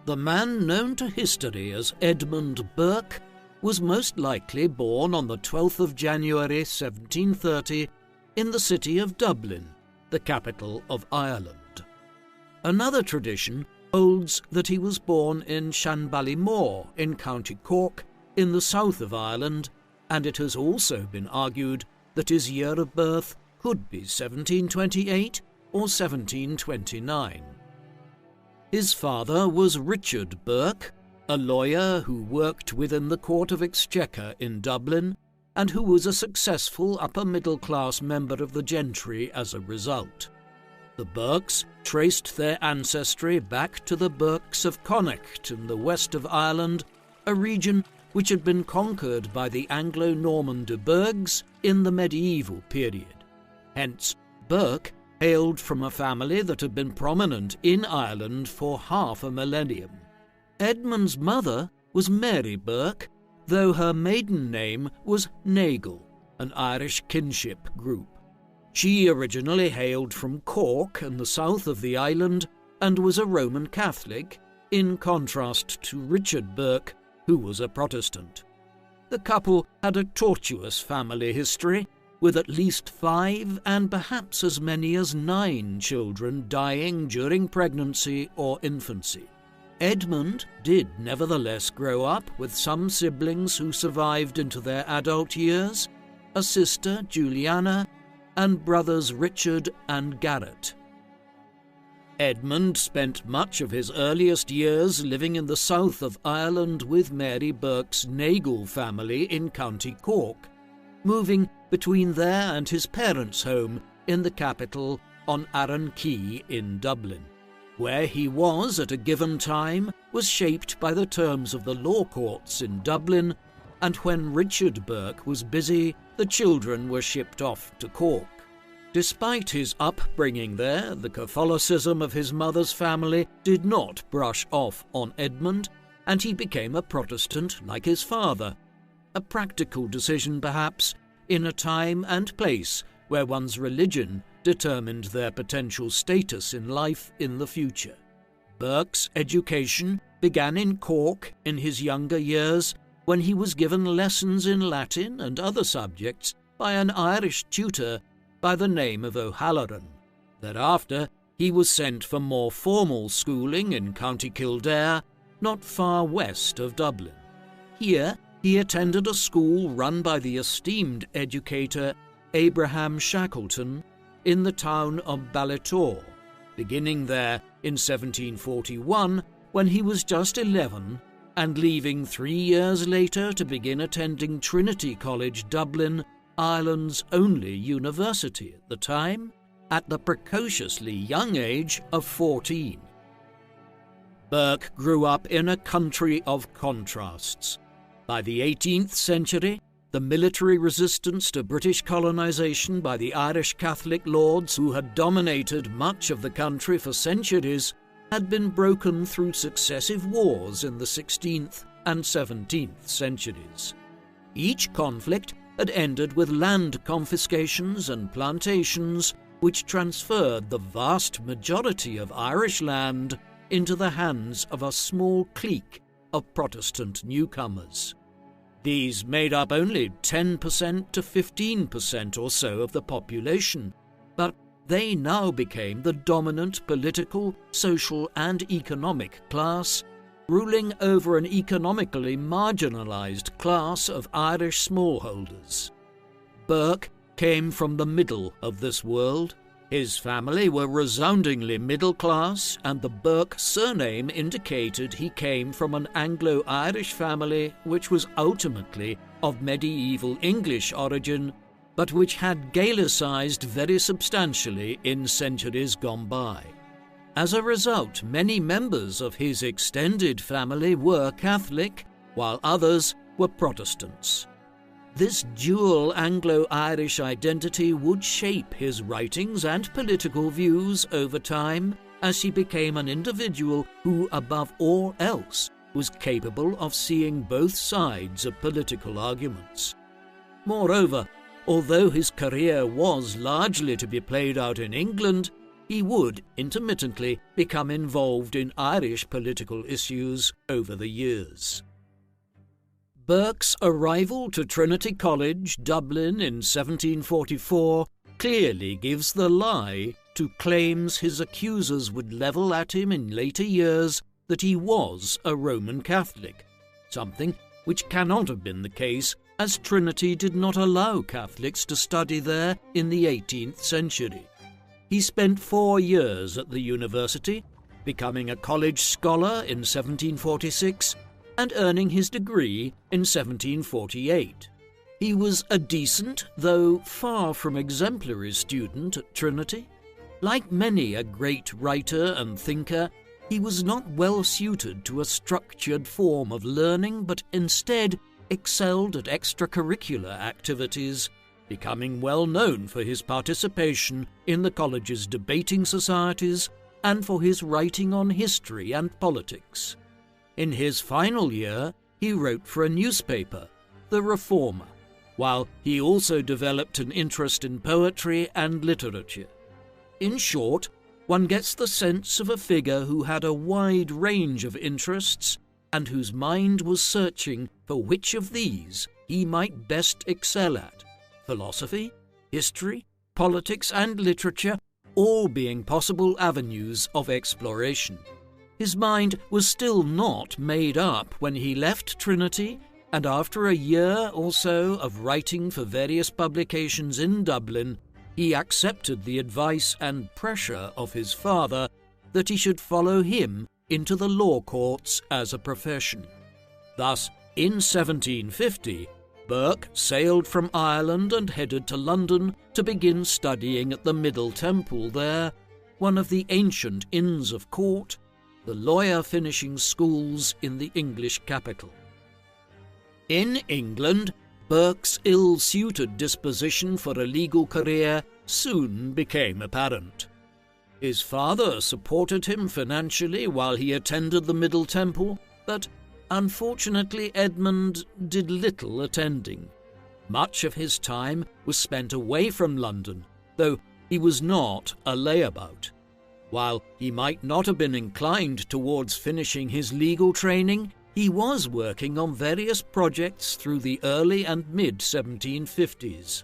The man known to history as Edmund Burke was most likely born on the 12th of January 1730 in the city of Dublin, the capital of Ireland. Another tradition holds that he was born in Shanballymore in County Cork in the south of Ireland, and it has also been argued that his year of birth could be 1728 or 1729. His father was Richard Burke, a lawyer who worked within the Court of Exchequer in Dublin and who was a successful upper-middle-class member of the gentry as a result. The Burkes traced their ancestry back to the Burkes of Connacht in the west of Ireland, a region which had been conquered by the Anglo-Norman de Burghs in the medieval period. Hence, Burke hailed from a family that had been prominent in Ireland for half a millennium. Edmund's mother was Mary Burke, though her maiden name was Nagle, an Irish kinship group. She originally hailed from Cork in the south of the island and was a Roman Catholic, in contrast to Richard Burke, who was a Protestant. The couple had a tortuous family history, with at least 5 and perhaps as many as 9 children dying during pregnancy or infancy. Edmund did nevertheless grow up with some siblings who survived into their adult years, a sister, Juliana, and brothers Richard and Garrett. Edmund spent much of his earliest years living in the south of Ireland with Mary Burke's Nagle family in County Cork, moving between there and his parents' home in the capital on Arran Quay in Dublin. Where he was at a given time was shaped by the terms of the law courts in Dublin, and when Richard Burke was busy, the children were shipped off to Cork. Despite his upbringing there, the Catholicism of his mother's family did not brush off on Edmund, and he became a Protestant like his father. A practical decision, perhaps, in a time and place where one's religion determined their potential status in life in the future. Burke's education began in Cork in his younger years, when he was given lessons in Latin and other subjects by an Irish tutor by the name of O'Halloran. Thereafter, he was sent for more formal schooling in County Kildare, not far west of Dublin. Here, he attended a school run by the esteemed educator Abraham Shackleton in the town of Ballitore, beginning there in 1741 when he was just 11, and leaving 3 years later to begin attending Trinity College, Dublin, Ireland's only university at the time, at the precociously young age of 14. Burke grew up in a country of contrasts. By the 18th century, the military resistance to British colonisation by the Irish Catholic lords who had dominated much of the country for centuries had been broken through successive wars in the 16th and 17th centuries. Each conflict had ended with land confiscations and plantations which transferred the vast majority of Irish land into the hands of a small clique of Protestant newcomers. These made up only 10% to 15% or so of the population, but they now became the dominant political, social and economic class, ruling over an economically marginalised class of Irish smallholders. Burke came from the middle of this world. His family were resoundingly middle class, and the Burke surname indicated he came from an Anglo-Irish family which was ultimately of medieval English origin, but which had Gaelicised very substantially in centuries gone by. As a result, many members of his extended family were Catholic, while others were Protestants. This dual Anglo-Irish identity would shape his writings and political views over time as he became an individual who, above all else, was capable of seeing both sides of political arguments. Moreover, although his career was largely to be played out in England, he would intermittently become involved in Irish political issues over the years. Burke's arrival to Trinity College, Dublin in 1744 clearly gives the lie to claims his accusers would level at him in later years that he was a Roman Catholic, something which cannot have been the case as Trinity did not allow Catholics to study there in the 18th century. He spent 4 years at the university, becoming a college scholar in 1746 and earning his degree in 1748. He was a decent, though far from exemplary student at Trinity. Like many a great writer and thinker, he was not well suited to a structured form of learning, but instead excelled at extracurricular activities, becoming well known for his participation in the college's debating societies and for his writing on history and politics. In his final year, he wrote for a newspaper, The Reformer, while he also developed an interest in poetry and literature. In short, one gets the sense of a figure who had a wide range of interests and whose mind was searching for which of these he might best excel at: philosophy, history, politics, and literature, all being possible avenues of exploration. His mind was still not made up when he left Trinity, and after a year or so of writing for various publications in Dublin, he accepted the advice and pressure of his father that he should follow him into the law courts as a profession. Thus, in 1750, Burke sailed from Ireland and headed to London to begin studying at the Middle Temple there, one of the ancient Inns of Court, the lawyer-finishing schools in the English capital. In England, Burke's ill-suited disposition for a legal career soon became apparent. His father supported him financially while he attended the Middle Temple, but unfortunately Edmund did little attending. Much of his time was spent away from London, though he was not a layabout. While he might not have been inclined towards finishing his legal training, he was working on various projects through the early and mid-1750s.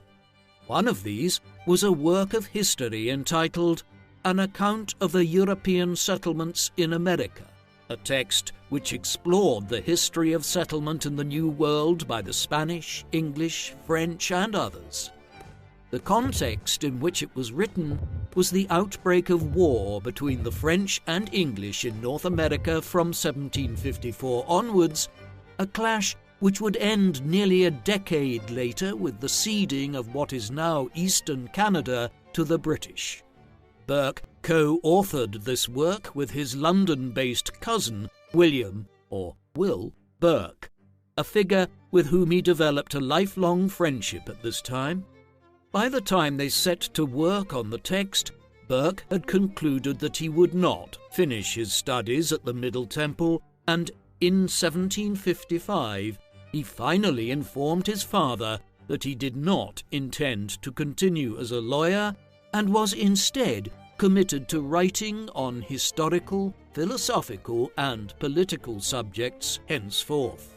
One of these was a work of history entitled An Account of the European Settlements in America, a text which explored the history of settlement in the New World by the Spanish, English, French, and others. The context in which it was written was the outbreak of war between the French and English in North America from 1754 onwards, a clash which would end nearly a decade later with the ceding of what is now Eastern Canada to the British. Burke co-authored this work with his London-based cousin, William, or Will, Burke, a figure with whom he developed a lifelong friendship at this time. By the time they set to work on the text, Burke had concluded that he would not finish his studies at the Middle Temple, and in 1755 he finally informed his father that he did not intend to continue as a lawyer and was instead committed to writing on historical, philosophical, and political subjects henceforth.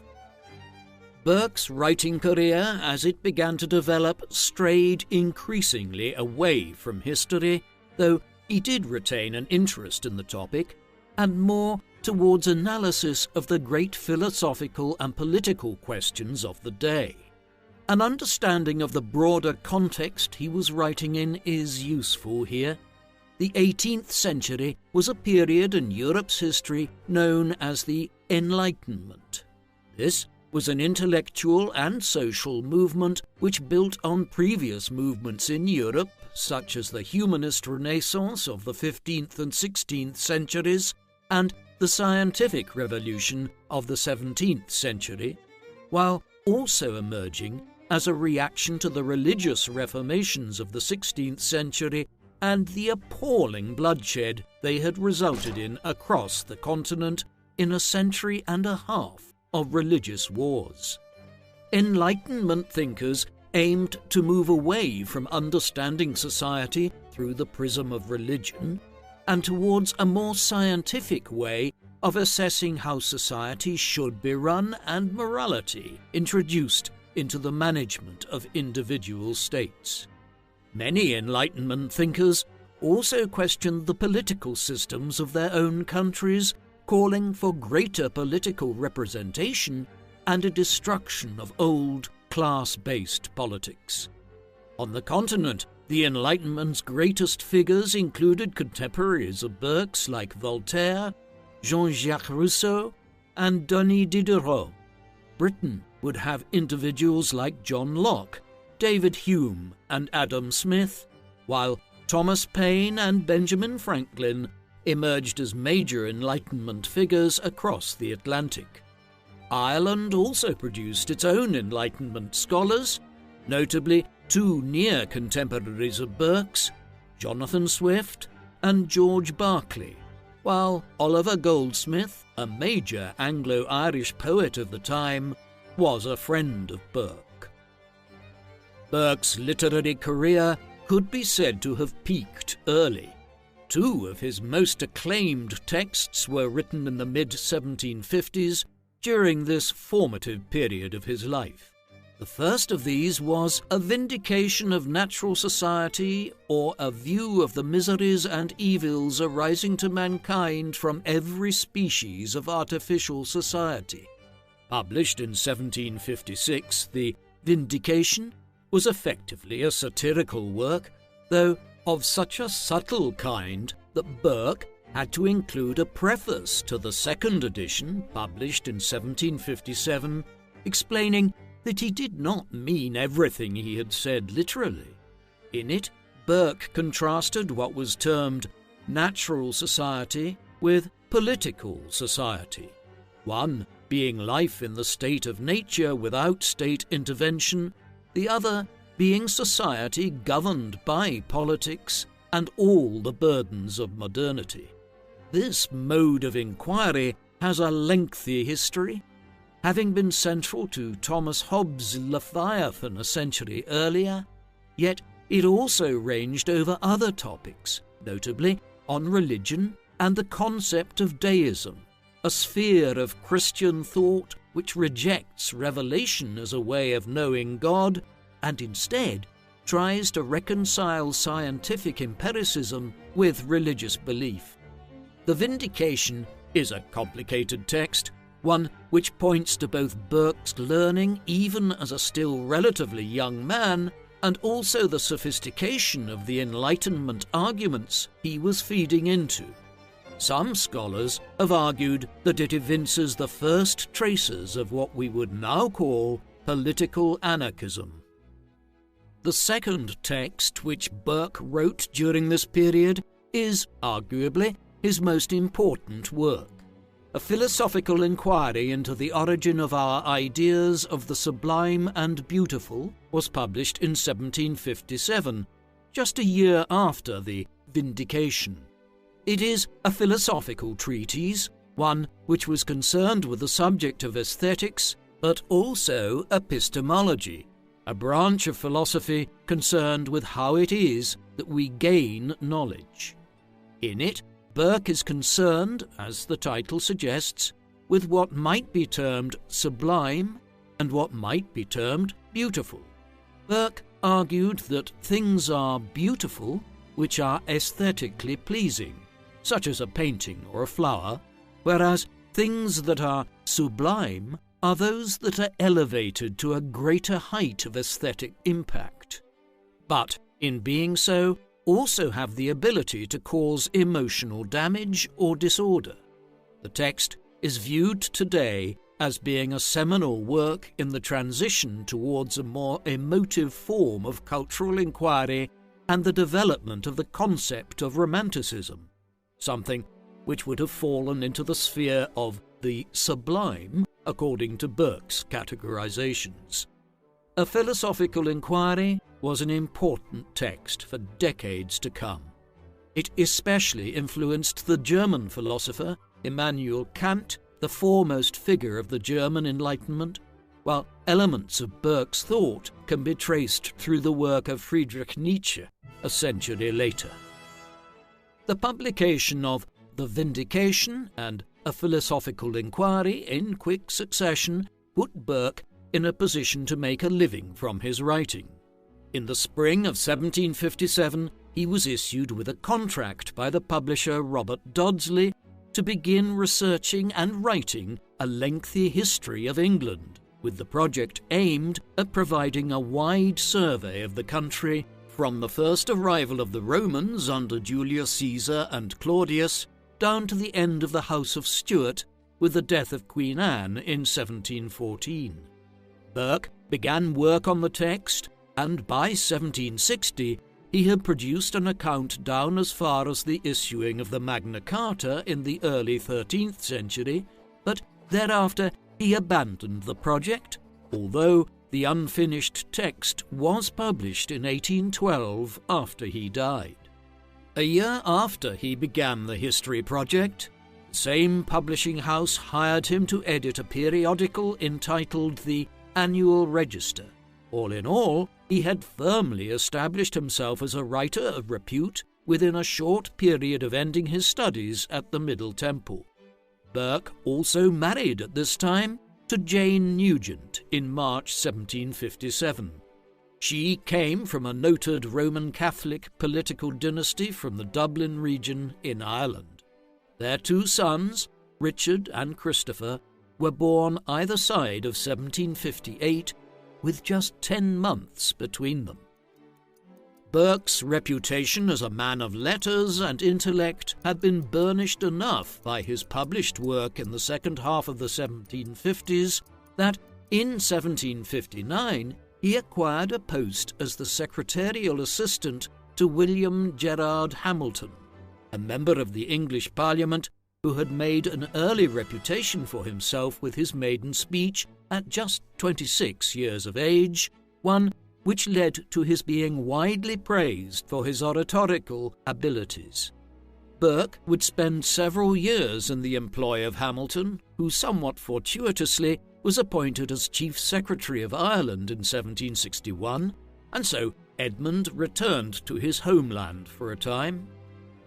Burke's writing career, as it began to develop, strayed increasingly away from history, though he did retain an interest in the topic, and more towards analysis of the great philosophical and political questions of the day. An understanding of the broader context he was writing in is useful here. The 18th century was a period in Europe's history known as the Enlightenment. This was an intellectual and social movement which built on previous movements in Europe, such as the humanist Renaissance of the 15th and 16th centuries and the scientific revolution of the 17th century, while also emerging as a reaction to the religious reformations of the 16th century and the appalling bloodshed they had resulted in across the continent in a century and a half of religious wars. Enlightenment thinkers aimed to move away from understanding society through the prism of religion and towards a more scientific way of assessing how society should be run and morality introduced into the management of individual states. Many Enlightenment thinkers also questioned the political systems of their own countries, calling for greater political representation and a destruction of old class-based politics. On the continent, the Enlightenment's greatest figures included contemporaries of Burke's like Voltaire, Jean-Jacques Rousseau, and Denis Diderot. Britain would have individuals like John Locke, David Hume, and Adam Smith, while Thomas Paine and Benjamin Franklin emerged as major Enlightenment figures across the Atlantic. Ireland also produced its own Enlightenment scholars, notably two near contemporaries of Burke's, Jonathan Swift and George Berkeley, while Oliver Goldsmith, a major Anglo-Irish poet of the time, was a friend of Burke. Burke's literary career could be said to have peaked early. Two of his most acclaimed texts were written in the mid-1750s during this formative period of his life. The first of these was A Vindication of Natural Society, or A View of the Miseries and Evils Arising to Mankind from Every Species of Artificial Society. Published in 1756, The Vindication was effectively a satirical work, though of such a subtle kind that Burke had to include a preface to the second edition, published in 1757, explaining that he did not mean everything he had said literally. In it, Burke contrasted what was termed natural society with political society, one being life in the state of nature without state intervention, the other being society governed by politics and all the burdens of modernity. This mode of inquiry has a lengthy history, having been central to Thomas Hobbes' Leviathan a century earlier, yet it also ranged over other topics, notably on religion and the concept of deism, a sphere of Christian thought which rejects revelation as a way of knowing God and instead tries to reconcile scientific empiricism with religious belief. The Vindication is a complicated text, one which points to both Burke's learning even as a still relatively young man and also the sophistication of the Enlightenment arguments he was feeding into. Some scholars have argued that it evinces the first traces of what we would now call political anarchism. The second text which Burke wrote during this period is, arguably, his most important work. A philosophical inquiry into the origin of our ideas of the sublime and beautiful was published in 1757, just a year after the Vindication. It is a philosophical treatise, one which was concerned with the subject of aesthetics, but also epistemology, a branch of philosophy concerned with how it is that we gain knowledge. In it, Burke is concerned, as the title suggests, with what might be termed sublime and what might be termed beautiful. Burke argued that things are beautiful which are aesthetically pleasing, such as a painting or a flower, whereas things that are sublime are those that are elevated to a greater height of aesthetic impact, but in being so also have the ability to cause emotional damage or disorder. The text is viewed today as being a seminal work in the transition towards a more emotive form of cultural inquiry and the development of the concept of Romanticism, something which would have fallen into the sphere of the sublime according to Burke's categorizations. A Philosophical Inquiry was an important text for decades to come. It especially influenced the German philosopher Immanuel Kant, the foremost figure of the German Enlightenment, while elements of Burke's thought can be traced through the work of Friedrich Nietzsche, a century later. The publication of The Vindication and A Philosophical Inquiry in quick succession put Burke in a position to make a living from his writing. In the spring of 1757, he was issued with a contract by the publisher Robert Dodsley to begin researching and writing a lengthy history of England, with the project aimed at providing a wide survey of the country from the first arrival of the Romans under Julius Caesar and Claudius down to the end of the House of Stuart with the death of Queen Anne in 1714. Burke began work on the text, and by 1760 he had produced an account down as far as the issuing of the Magna Carta in the early 13th century, but thereafter he abandoned the project, although the unfinished text was published in 1812 after he died. A year after he began the history project, the same publishing house hired him to edit a periodical entitled the Annual Register. All in all, he had firmly established himself as a writer of repute within a short period of ending his studies at the Middle Temple. Burke also married at this time to Jane Nugent in March 1757. She came from a noted Roman Catholic political dynasty from the Dublin region in Ireland. Their two sons, Richard and Christopher, were born either side of 1758, with just 10 months between them. Burke's reputation as a man of letters and intellect had been burnished enough by his published work in the second half of the 1750s that in 1759 he acquired a post as the secretarial assistant to William Gerard Hamilton, a member of the English Parliament who had made an early reputation for himself with his maiden speech at just 26 years of age, one which led to his being widely praised for his oratorical abilities. Burke would spend several years in the employ of Hamilton, who somewhat fortuitously was appointed as Chief Secretary of Ireland in 1761, and so Edmund returned to his homeland for a time.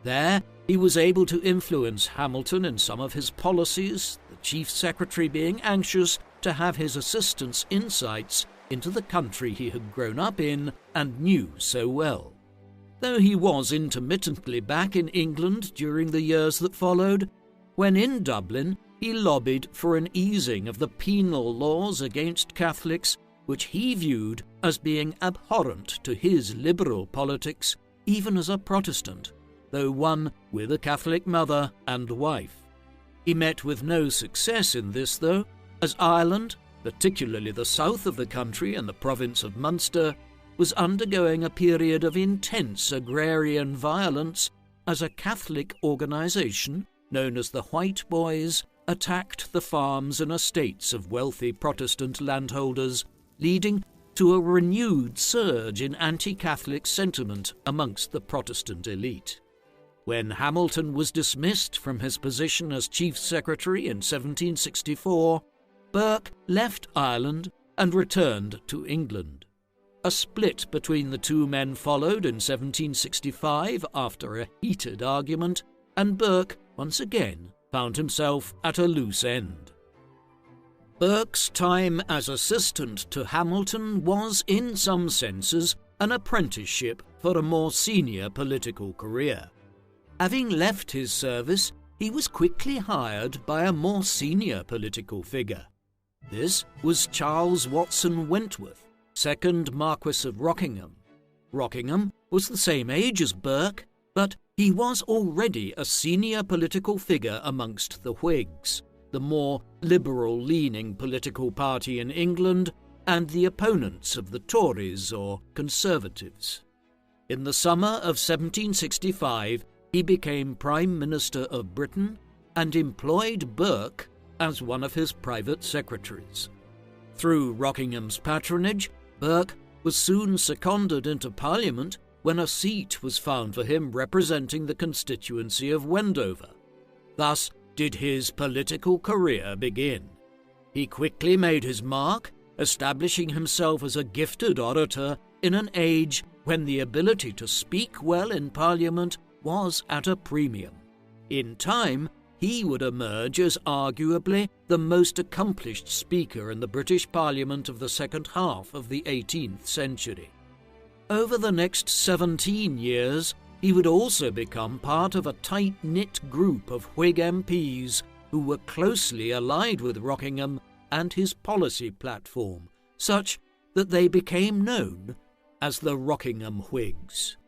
There he was able to influence Hamilton in some of his policies, the Chief Secretary being anxious to have his assistant's insights into the country he had grown up in and knew so well. Though he was intermittently back in England during the years that followed, when in Dublin he lobbied for an easing of the penal laws against Catholics, which he viewed as being abhorrent to his liberal politics, even as a Protestant, though one with a Catholic mother and wife. He met with no success in this, though, as Ireland, particularly the south of the country and the province of Munster, was undergoing a period of intense agrarian violence as a Catholic organisation known as the White Boys attacked the farms and estates of wealthy Protestant landholders, leading to a renewed surge in anti-Catholic sentiment amongst the Protestant elite. When Hamilton was dismissed from his position as Chief Secretary in 1764, Burke left Ireland and returned to England. A split between the two men followed in 1765 after a heated argument, and Burke once again found himself at a loose end. Burke's time as assistant to Hamilton was, in some senses, an apprenticeship for a more senior political career. Having left his service, he was quickly hired by a more senior political figure. This was Charles Watson Wentworth, 2nd Marquess of Rockingham. Rockingham was the same age as Burke, but he was already a senior political figure amongst the Whigs, the more liberal-leaning political party in England, and the opponents of the Tories or Conservatives. In the summer of 1765, he became Prime Minister of Britain and employed Burke as one of his private secretaries. Through Rockingham's patronage, Burke was soon seconded into Parliament when a seat was found for him representing the constituency of Wendover. Thus did his political career begin. He quickly made his mark, establishing himself as a gifted orator in an age when the ability to speak well in Parliament was at a premium. In time, he would emerge as arguably the most accomplished speaker in the British Parliament of the second half of the 18th century. Over the next 17 years, he would also become part of a tight-knit group of Whig MPs who were closely allied with Rockingham and his policy platform, such that they became known as the Rockingham Whigs.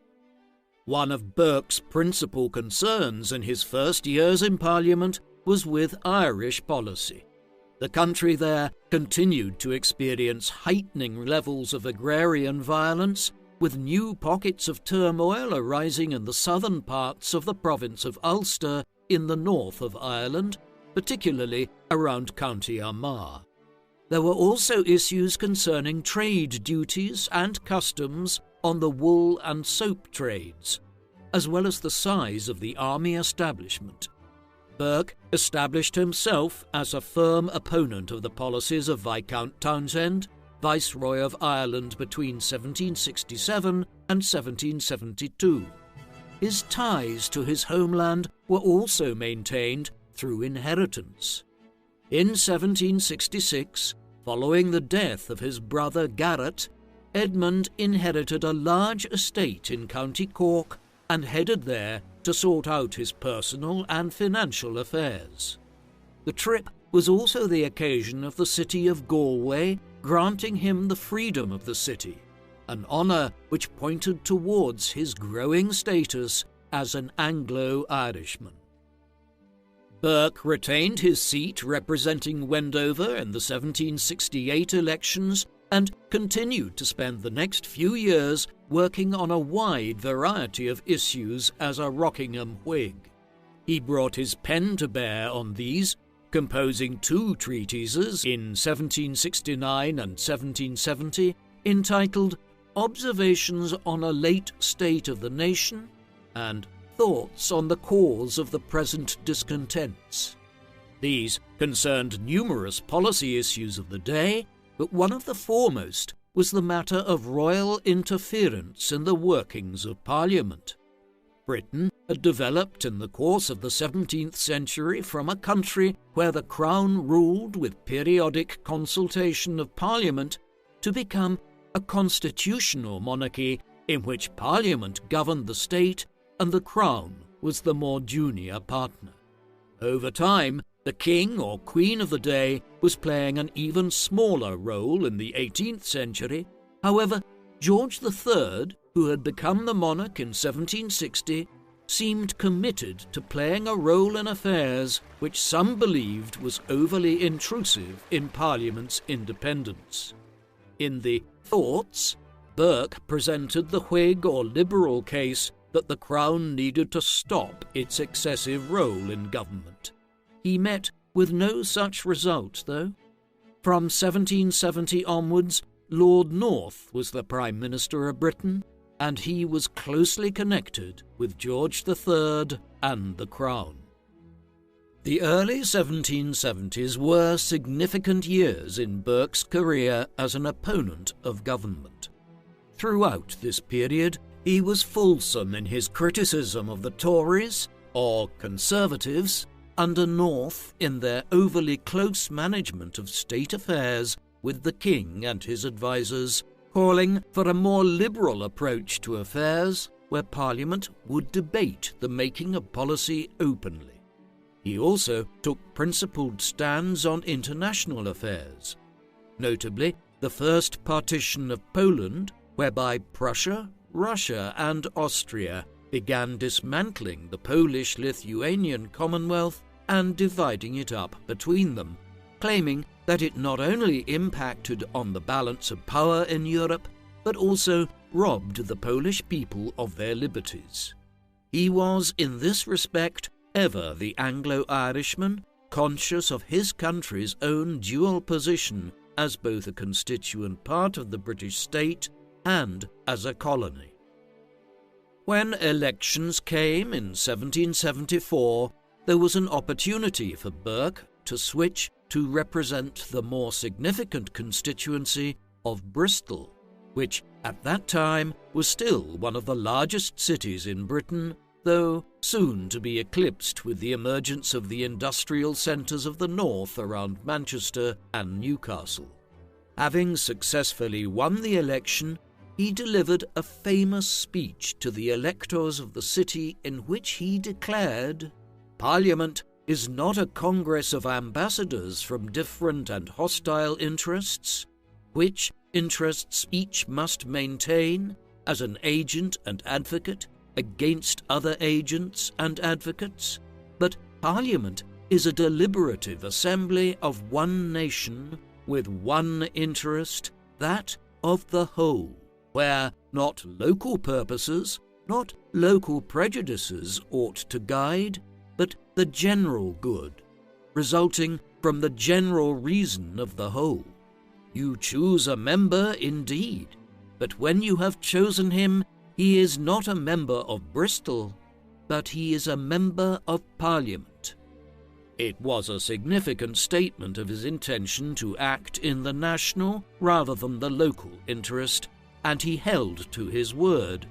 One of Burke's principal concerns in his first years in Parliament was with Irish policy. The country there continued to experience heightening levels of agrarian violence, with new pockets of turmoil arising in the southern parts of the province of Ulster in the north of Ireland, particularly around County Armagh. There were also issues concerning trade duties and customs on the wool and soap trades, as well as the size of the army establishment. Burke established himself as a firm opponent of the policies of Viscount Townshend, Viceroy of Ireland between 1767 and 1772. His ties to his homeland were also maintained through inheritance. In 1766, following the death of his brother Garret, Edmund inherited a large estate in County Cork and headed there to sort out his personal and financial affairs. The trip was also the occasion of the city of Galway granting him the freedom of the city, an honour which pointed towards his growing status as an Anglo-Irishman. Burke retained his seat representing Wendover in the 1768 elections and continued to spend the next few years working on a wide variety of issues as a Rockingham Whig. He brought his pen to bear on these, composing 2 treatises in 1769 and 1770 entitled Observations on a Late State of the Nation and Thoughts on the Cause of the Present Discontents. These concerned numerous policy issues of the day, but one of the foremost was the matter of royal interference in the workings of Parliament. Britain had developed in the course of the 17th century from a country where the Crown ruled with periodic consultation of Parliament to become a constitutional monarchy in which Parliament governed the state and the Crown was the more junior partner. Over time, the king or queen of the day was playing an even smaller role in the 18th century. However, George III, who had become the monarch in 1760, seemed committed to playing a role in affairs which some believed was overly intrusive in Parliament's independence. In the Thoughts, Burke presented the Whig or Liberal case that the Crown needed to stop its excessive role in government. He met with no such result, though. From 1770 onwards, Lord North was the Prime Minister of Britain, and he was closely connected with George III and the Crown. The early 1770s were significant years in Burke's career as an opponent of government. Throughout this period, he was fulsome in his criticism of the Tories, or Conservatives, under North in their overly close management of state affairs with the king and his advisers, calling for a more liberal approach to affairs where Parliament would debate the making of policy openly. He also took principled stands on international affairs, notably the first partition of Poland, whereby Prussia, Russia and Austria began dismantling the Polish-Lithuanian Commonwealth and dividing it up between them, claiming that it not only impacted on the balance of power in Europe, but also robbed the Polish people of their liberties. He was, in this respect, ever the Anglo-Irishman, conscious of his country's own dual position as both a constituent part of the British state and as a colony. When elections came in 1774, there was an opportunity for Burke to switch to represent the more significant constituency of Bristol, which at that time was still one of the largest cities in Britain, though soon to be eclipsed with the emergence of the industrial centres of the north around Manchester and Newcastle. Having successfully won the election, he delivered a famous speech to the electors of the city in which he declared, "Parliament is not a congress of ambassadors from different and hostile interests, which interests each must maintain as an agent and advocate against other agents and advocates, but Parliament is a deliberative assembly of one nation with one interest, that of the whole, where not local purposes, not local prejudices ought to guide, but the general good, resulting from the general reason of the whole. You choose a member indeed, but when you have chosen him, he is not a member of Bristol, but he is a member of Parliament." It was a significant statement of his intention to act in the national rather than the local interest, and he held to his word,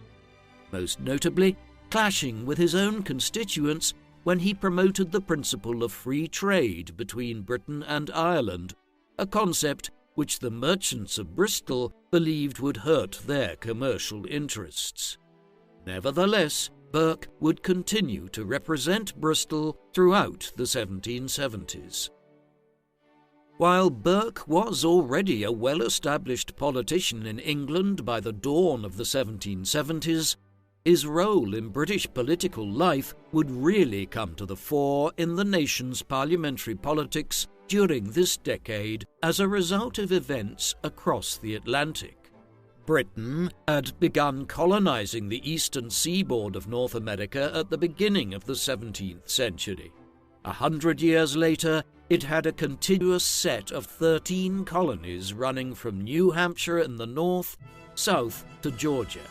most notably clashing with his own constituents when he promoted the principle of free trade between Britain and Ireland, a concept which the merchants of Bristol believed would hurt their commercial interests. Nevertheless, Burke would continue to represent Bristol throughout the 1770s. While Burke was already a well-established politician in England by the dawn of the 1770s, his role in British political life would really come to the fore in the nation's parliamentary politics during this decade as a result of events across the Atlantic. Britain had begun colonizing the eastern seaboard of North America at the beginning of the 17th century. 100 years later, it had a contiguous set of 13 colonies running from New Hampshire in the north, south to Georgia.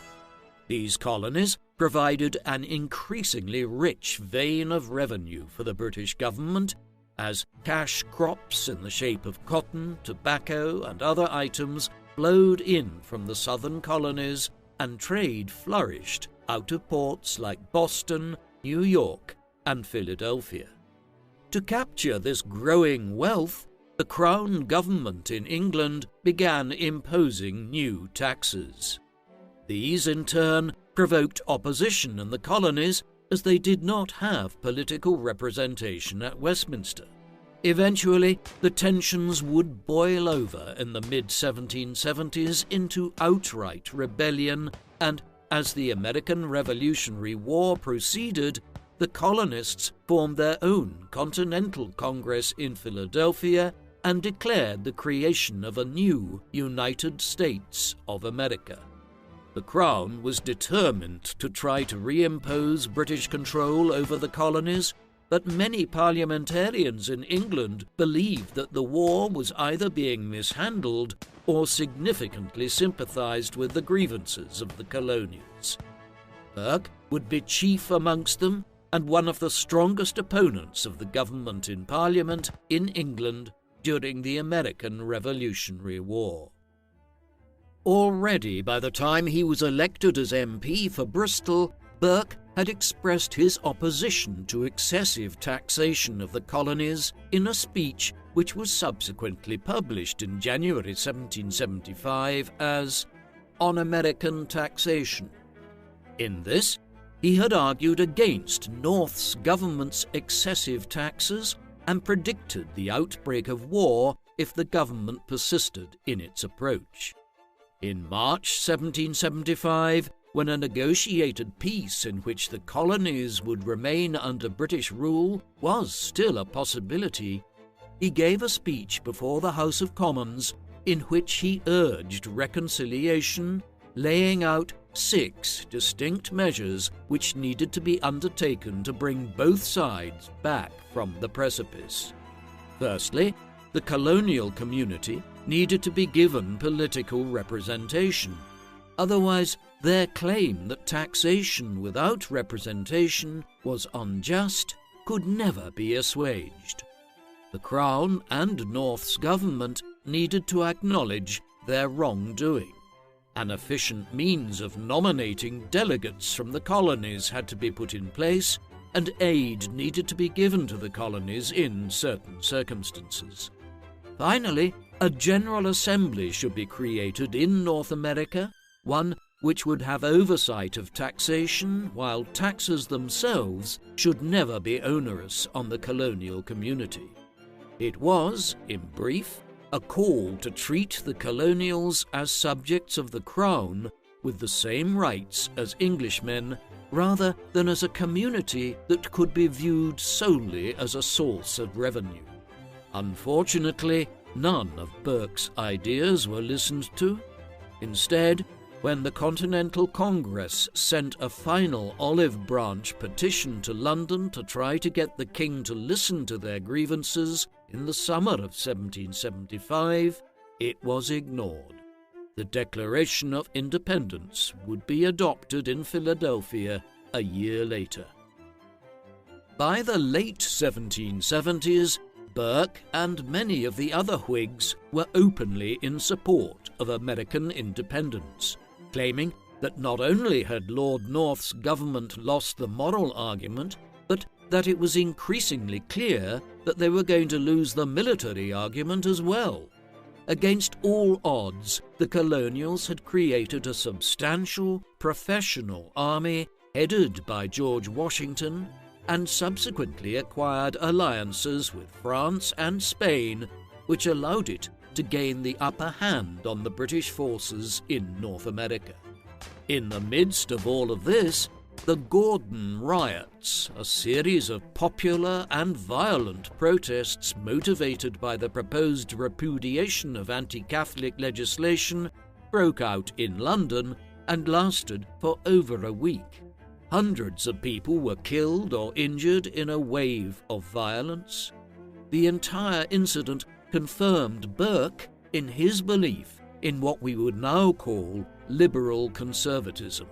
These colonies provided an increasingly rich vein of revenue for the British government, as cash crops in the shape of cotton, tobacco, and other items flowed in from the southern colonies, and trade flourished out of ports like Boston, New York, and Philadelphia. To capture this growing wealth, the Crown government in England began imposing new taxes. These, in turn, provoked opposition in the colonies, as they did not have political representation at Westminster. Eventually, the tensions would boil over in the mid-1770s into outright rebellion, and as the American Revolutionary War proceeded, the colonists formed their own Continental Congress in Philadelphia and declared the creation of a new United States of America. The Crown was determined to try to reimpose British control over the colonies, but many parliamentarians in England believed that the war was either being mishandled or significantly sympathized with the grievances of the colonials. Burke would be chief amongst them and one of the strongest opponents of the government in Parliament in England during the American Revolutionary War. Already by the time he was elected as MP for Bristol, Burke had expressed his opposition to excessive taxation of the colonies in a speech which was subsequently published in January 1775 as "On American Taxation." In this, he had argued against North's government's excessive taxes and predicted the outbreak of war if the government persisted in its approach. In March 1775, when a negotiated peace in which the colonies would remain under British rule was still a possibility, he gave a speech before the House of Commons in which he urged reconciliation, laying out 6 distinct measures which needed to be undertaken to bring both sides back from the precipice. Firstly, the colonial community needed to be given political representation. Otherwise, their claim that taxation without representation was unjust could never be assuaged. The Crown and North's government needed to acknowledge their wrongdoing, An efficient means of nominating delegates from the colonies had to be put in place, and aid needed to be given to the colonies in certain circumstances. Finally, a General Assembly should be created in North America, one which would have oversight of taxation, while taxes themselves should never be onerous on the colonial community. It was, in brief, a call to treat the colonials as subjects of the Crown with the same rights as Englishmen, rather than as a community that could be viewed solely as a source of revenue. Unfortunately, none of Burke's ideas were listened to. Instead, when the Continental Congress sent a final olive branch petition to London to try to get the king to listen to their grievances in the summer of 1775, it was ignored. The Declaration of Independence would be adopted in Philadelphia a year later. By the late 1770s, Burke and many of the other Whigs were openly in support of American independence, claiming that not only had Lord North's government lost the moral argument, but that it was increasingly clear that they were going to lose the military argument as well. Against all odds, the colonials had created a substantial, professional army headed by George Washington, and subsequently acquired alliances with France and Spain, which allowed it to gain the upper hand on the British forces in North America. In the midst of all of this, the Gordon Riots, a series of popular and violent protests motivated by the proposed repudiation of anti-Catholic legislation, broke out in London and lasted for over a week. Hundreds of people were killed or injured in a wave of violence. The entire incident confirmed Burke in his belief in what we would now call liberal conservatism,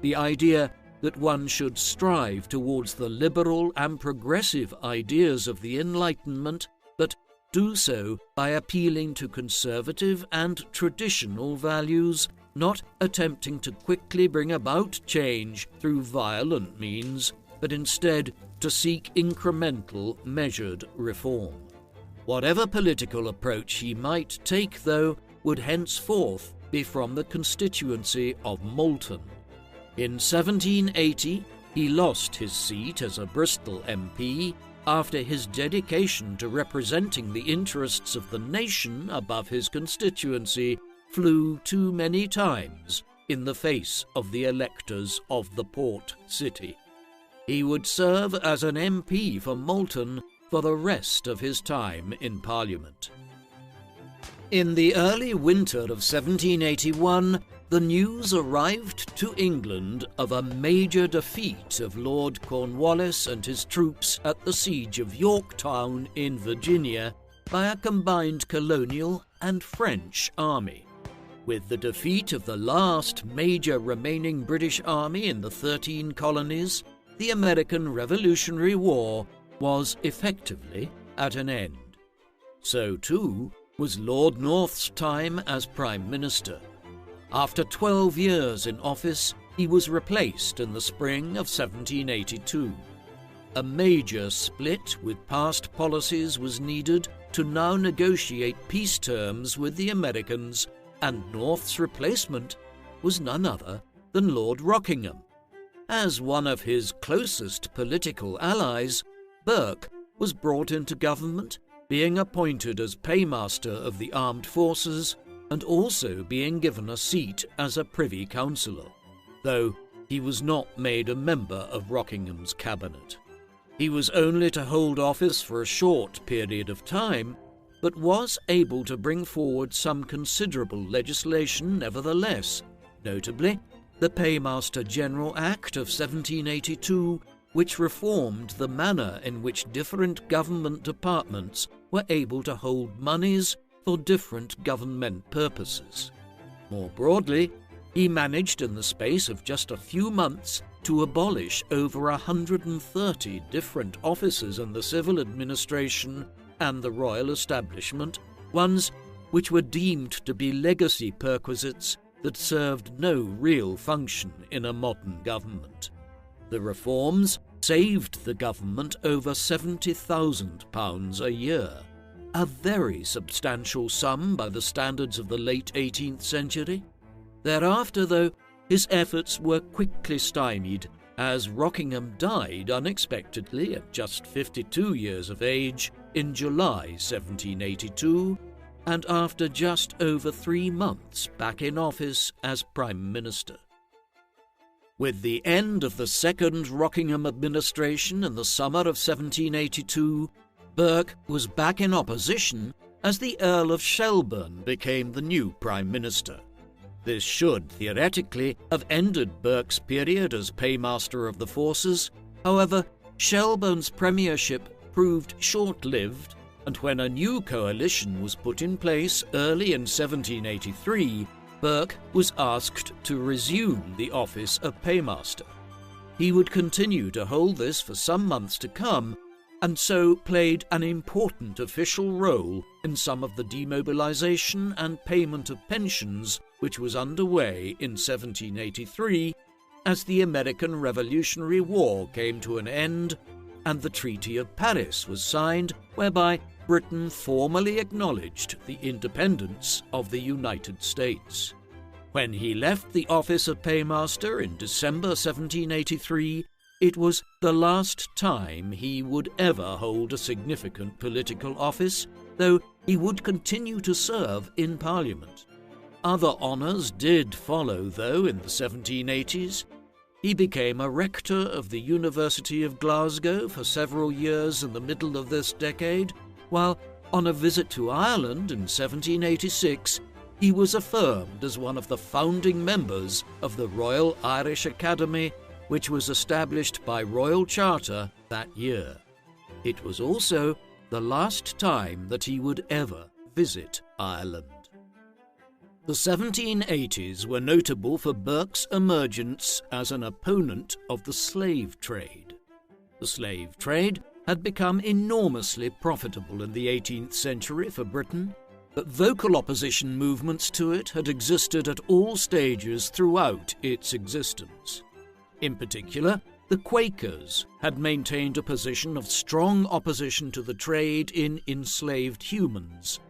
the idea that one should strive towards the liberal and progressive ideas of the Enlightenment, but do so by appealing to conservative and traditional values, not attempting to quickly bring about change through violent means, but instead to seek incremental, measured reform. Whatever political approach he might take, though, would henceforth be from the constituency of Malton. In 1780, he lost his seat as a Bristol MP after his dedication to representing the interests of the nation above his constituency flew too many times in the face of the electors of the port city. He would serve as an MP for Malton for the rest of his time in Parliament. In the early winter of 1781, the news arrived to England of a major defeat of Lord Cornwallis and his troops at the siege of Yorktown in Virginia by a combined colonial and French army. With the defeat of the last major remaining British army in the 13 colonies, the American Revolutionary War was effectively at an end. So too was Lord North's time as Prime Minister. After 12 years in office, he was replaced in the spring of 1782. A major split with past policies was needed to now negotiate peace terms with the Americans, and North's replacement was none other than Lord Rockingham. As one of his closest political allies, Burke was brought into government, being appointed as Paymaster of the Armed Forces and also being given a seat as a Privy Councillor, though he was not made a member of Rockingham's cabinet. He was only to hold office for a short period of time, but was able to bring forward some considerable legislation nevertheless, notably the Paymaster General Act of 1782, which reformed the manner in which different government departments were able to hold monies for different government purposes. More broadly, he managed in the space of just a few months to abolish over 130 different offices in the civil administration and the royal establishment, ones which were deemed to be legacy perquisites that served no real function in a modern government. The reforms saved the government over £70,000 a year, a very substantial sum by the standards of the late 18th century. Thereafter, though, his efforts were quickly stymied as Rockingham died unexpectedly at just 52 years of age in July 1782, and after just over 3 months back in office as Prime Minister. With the end of the second Rockingham administration in the summer of 1782, Burke was back in opposition as the Earl of Shelburne became the new Prime Minister. This should, theoretically, have ended Burke's period as Paymaster of the Forces. However, Shelburne's premiership proved short-lived, and when a new coalition was put in place early in 1783, Burke was asked to resume the office of Paymaster. He would continue to hold this for some months to come, and so played an important official role in some of the demobilization and payment of pensions which was underway in 1783 as the American Revolutionary War came to an end and the Treaty of Paris was signed, whereby Britain formally acknowledged the independence of the United States. When he left the office of Paymaster in December 1783, it was the last time he would ever hold a significant political office, though he would continue to serve in Parliament. Other honours did follow, though, in the 1780s. He became a rector of the University of Glasgow for several years in the middle of this decade, while on a visit to Ireland in 1786, he was affirmed as one of the founding members of the Royal Irish Academy, which was established by Royal Charter that year. It was also the last time that he would ever visit Ireland. The 1780s were notable for Burke's emergence as an opponent of the slave trade. The slave trade had become enormously profitable in the 18th century for Britain, but vocal opposition movements to it had existed at all stages throughout its existence. In particular, the Quakers had maintained a position of strong opposition to the trade in enslaved humans.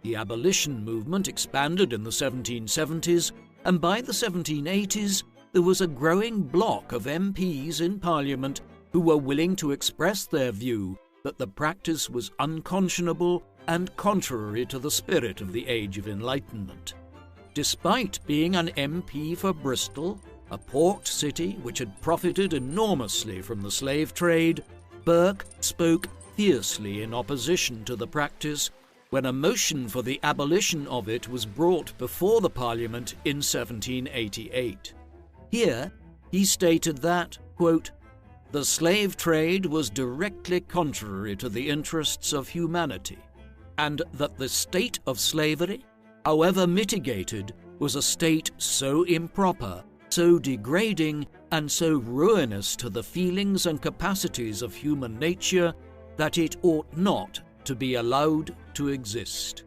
The abolition movement expanded in the 1770s, and by the 1780s there was a growing bloc of MPs in Parliament who were willing to express their view that the practice was unconscionable and contrary to the spirit of the Age of Enlightenment. Despite being an MP for Bristol, a port city which had profited enormously from the slave trade, Burke spoke fiercely in opposition to the practice when a motion for the abolition of it was brought before the Parliament in 1788. Here he stated that, quote, "The slave trade was directly contrary to the interests of humanity, and that the state of slavery, however mitigated, was a state so improper, so degrading, and so ruinous to the feelings and capacities of human nature that it ought not to be allowed to exist."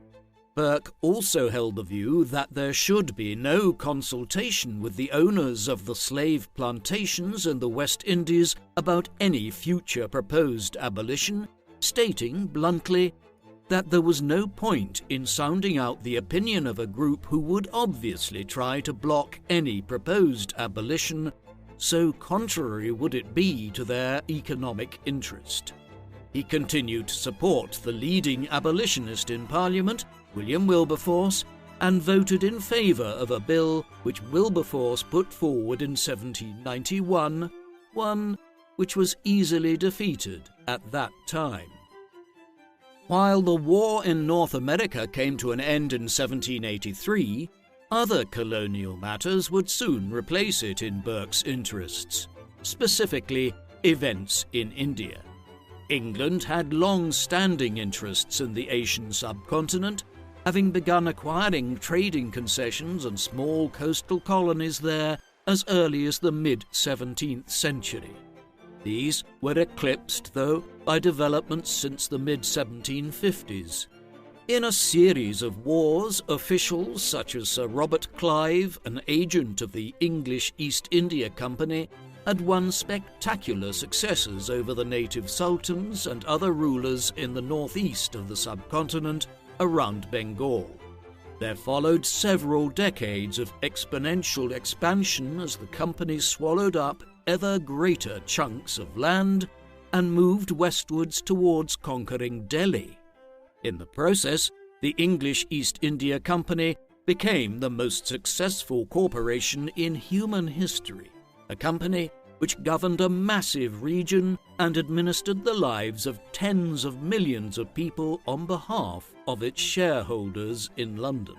Burke also held the view that there should be no consultation with the owners of the slave plantations in the West Indies about any future proposed abolition, stating bluntly that there was no point in sounding out the opinion of a group who would obviously try to block any proposed abolition, so contrary would it be to their economic interest. He continued to support the leading abolitionist in Parliament, William Wilberforce, and voted in favour of a bill which Wilberforce put forward in 1791, one which was easily defeated at that time. While the war in North America came to an end in 1783, other colonial matters would soon replace it in Burke's interests, specifically events in India. England had long-standing interests in the Asian subcontinent, having begun acquiring trading concessions and small coastal colonies there as early as the mid-17th century. These were eclipsed, though, by developments since the mid-1750s. In a series of wars, officials such as Sir Robert Clive, an agent of the English East India Company, had won spectacular successes over the native sultans and other rulers in the northeast of the subcontinent around Bengal. There followed several decades of exponential expansion as the company swallowed up ever greater chunks of land and moved westwards towards conquering Delhi. In the process, the English East India Company became the most successful corporation in human history, a company which governed a massive region and administered the lives of tens of millions of people on behalf of its shareholders in London.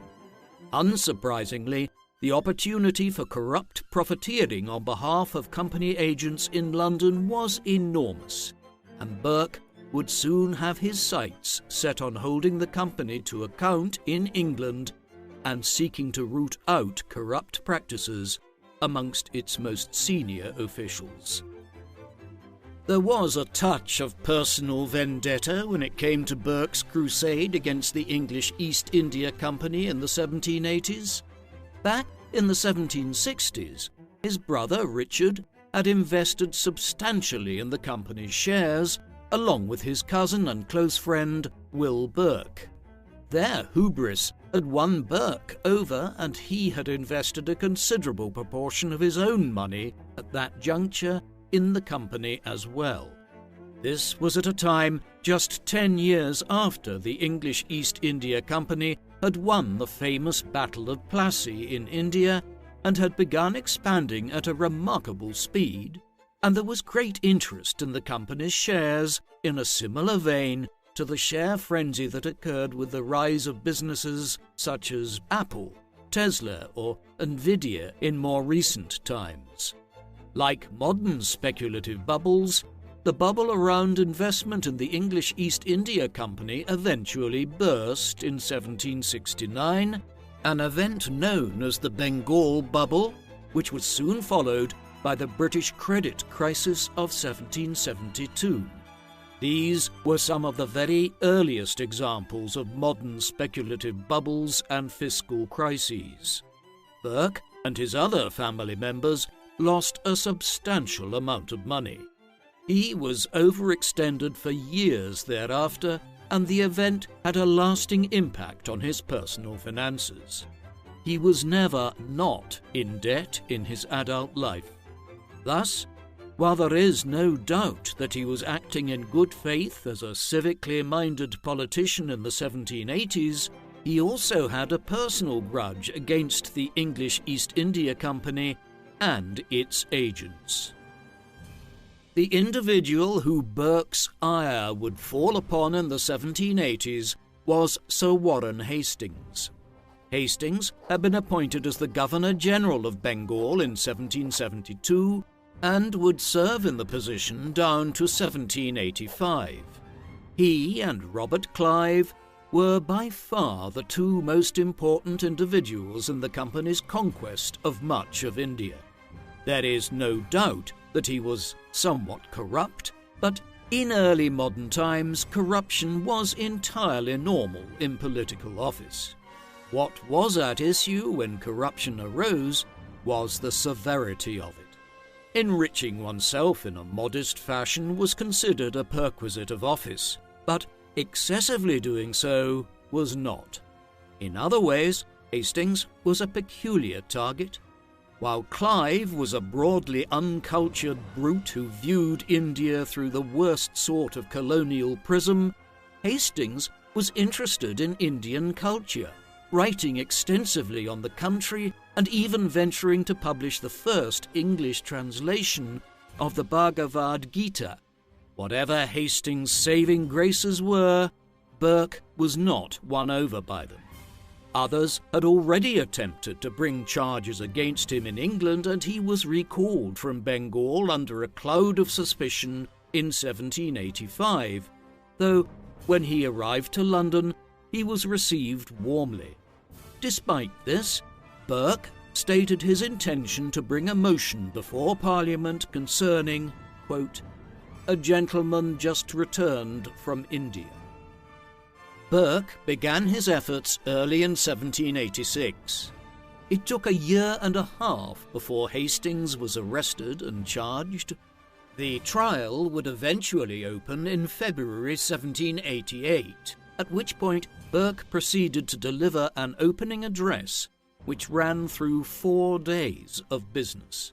Unsurprisingly, the opportunity for corrupt profiteering on behalf of company agents in London was enormous, and Burke would soon have his sights set on holding the company to account in England and seeking to root out corrupt practices amongst its most senior officials. There was a touch of personal vendetta when it came to Burke's crusade against the English East India Company in the 1780s. Back in the 1760s, his brother Richard had invested substantially in the company's shares, along with his cousin and close friend Will Burke. Their hubris had won Burke over, and he had invested a considerable proportion of his own money at that juncture in the company as well. This was at a time just 10 years after the English East India Company had won the famous Battle of Plassey in India and had begun expanding at a remarkable speed, and there was great interest in the company's shares in a similar vein to the share frenzy that occurred with the rise of businesses such as Apple, Tesla, or Nvidia in more recent times. Like modern speculative bubbles, the bubble around investment in the English East India Company eventually burst in 1769, an event known as the Bengal Bubble, which was soon followed by the British credit crisis of 1772. These were some of the very earliest examples of modern speculative bubbles and fiscal crises. Burke and his other family members lost a substantial amount of money. He was overextended for years thereafter, and the event had a lasting impact on his personal finances. He was never not in debt in his adult life. Thus, while there is no doubt that he was acting in good faith as a civically-minded politician in the 1780s, he also had a personal grudge against the English East India Company and its agents. The individual who Burke's ire would fall upon in the 1780s was Sir Warren Hastings. Hastings had been appointed as the Governor-General of Bengal in 1772 and would serve in the position down to 1785. He and Robert Clive were by far the two most important individuals in the company's conquest of much of India. There is no doubt that he was somewhat corrupt, but in early modern times, corruption was entirely normal in political office. What was at issue when corruption arose was the severity of it. Enriching oneself in a modest fashion was considered a perquisite of office, but excessively doing so was not. In other ways, Hastings was a peculiar target. While Clive was a broadly uncultured brute who viewed India through the worst sort of colonial prism, Hastings was interested in Indian culture, writing extensively on the country and even venturing to publish the first English translation of the Bhagavad Gita. Whatever Hastings' saving graces were, Burke was not won over by them. Others had already attempted to bring charges against him in England, and he was recalled from Bengal under a cloud of suspicion in 1785, though when he arrived to London, he was received warmly. Despite this, Burke stated his intention to bring a motion before Parliament concerning, quote, "a gentleman just returned from India." Burke began his efforts early in 1786. It took a year and a half before Hastings was arrested and charged. The trial would eventually open in February 1788, at which point Burke proceeded to deliver an opening address which ran through 4 days of business.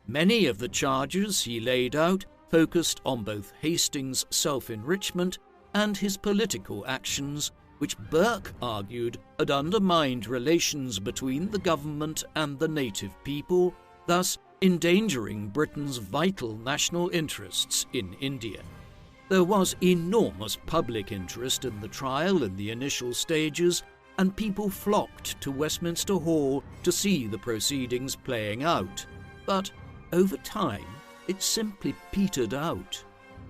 Many of the charges he laid out focused on both Hastings' self-enrichment and his political actions, which Burke argued had undermined relations between the government and the native people, thus endangering Britain's vital national interests in India. There was enormous public interest in the trial in the initial stages, and people flocked to Westminster Hall to see the proceedings playing out. But over time, it simply petered out.